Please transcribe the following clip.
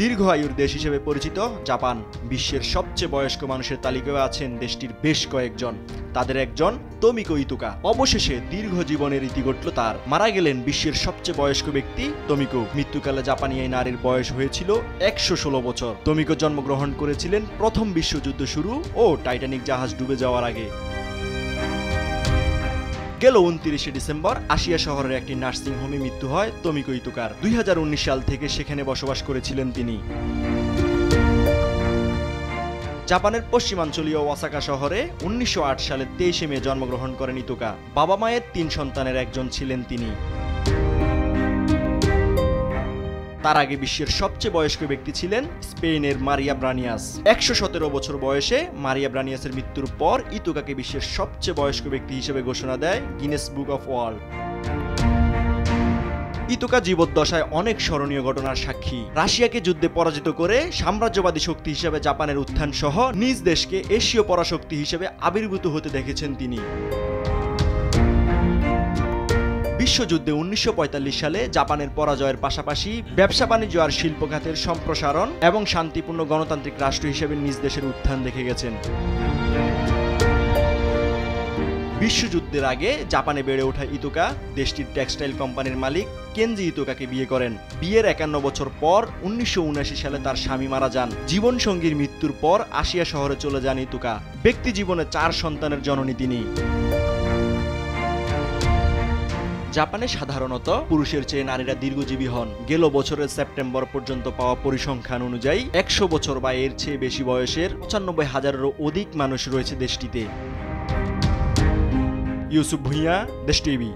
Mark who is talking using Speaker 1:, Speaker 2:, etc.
Speaker 1: দীর্ঘ আয়ুর দেশ হিসেবে পরিচিত জাপান বিশ্বের সবচেয়ে বয়স্ক মানুষের তালিকায় আছেন দেশটির বেশ কয়েকজন। তাদের একজন তোমিকো ইতুকা। অবশেষে দীর্ঘ জীবনের ইতি ঘটল তার। মারা গেলেন বিশ্বের সবচেয়ে বয়স্ক ব্যক্তি তোমিকো। মৃত্যুকালে জাপানি এই নারীর বয়স হয়েছিল 116 বছর। তোমিকো জন্মগ্রহণ করেছিলেন প্রথম বিশ্বযুদ্ধ শুরু ও টাইটানিক জাহাজ ডুবে যাওয়ার আগে। গেল 29 ডিসেম্বর আসিয়া শহরের একটি নার্সিং হোমে মৃত্যু হয় তোমিকো ইতুকার। 2019 সাল থেকে সেখানে বসবাস করেছিলেন তিনি। জাপানের পশ্চিমাঞ্চলীয় ওসাকা শহরে 1908 সালের 23 মে জন্মগ্রহণ করেন ইতুকা। বাবা মায়ের 3 সন্তানের একজন ছিলেন তিনি। তার আগে বিশ্বের সবচেয়ে বয়স্ক ব্যক্তি ছিলেন স্পেনের মারিয়া ব্রানিয়াস। 117 বছর বয়সে মারিয়া ব্রানিয়াসের মৃত্যুর পর ইতুকাকে বিশ্বের সবচেয়ে বয়স্ক ব্যক্তি হিসেবে ঘোষণা দেয় গিনেস বুক অফ ওয়ার্ল্ড। ইতুকা জীবদ্দশায় অনেক স্মরণীয় ঘটনার সাক্ষী। রাশিয়াকে যুদ্ধে পরাজিত করে সাম্রাজ্যবাদী শক্তি হিসেবে জাপানের উত্থান সহ নিজ দেশকে এশীয় পরাশক্তি হিসেবে আবির্ভূত হতে দেখেছেন তিনি। বিশ্বযুদ্ধে 1945 সালে জাপানের পরাজয়ের পাশাপাশি ব্যবসা বাণিজ্য আর শিল্প খাতের সম্প্রসারণ এবং শান্তিপূর্ণ গণতান্ত্রিক রাষ্ট্র হিসেবে নিজ দেশের উত্থান দেখে গেছেন। বিশ্বযুদ্ধের আগে জাপানে বেড়ে ওঠা ইতুকা দেশটির টেক্সটাইল কোম্পানির মালিক কেনজি ইতুকাকে বিয়ে করেন। বিয়ের 51 বছর পর 1979 সালে তার স্বামী মারা যান। জীবনসঙ্গীর মৃত্যুর পর আসিয়া শহরে চলে যান ইতুকা। ব্যক্তি জীবনে 4 সন্তানের জননী তিনি। জাপানে সাধারণত পুরুষের চেয়ে নারীরা দীর্ঘজীবী হন। গেল বছরের সেপ্টেম্বর পর্যন্ত পাওয়া পরিসংখ্যান অনুযায়ী 100 বছর বা এর চেয়ে বেশি বয়সের 95,000-এরও অধিক মানুষ রয়েছে দেশটিতে। ইউসুফ ভুঁইয়া, দেশ টিভি।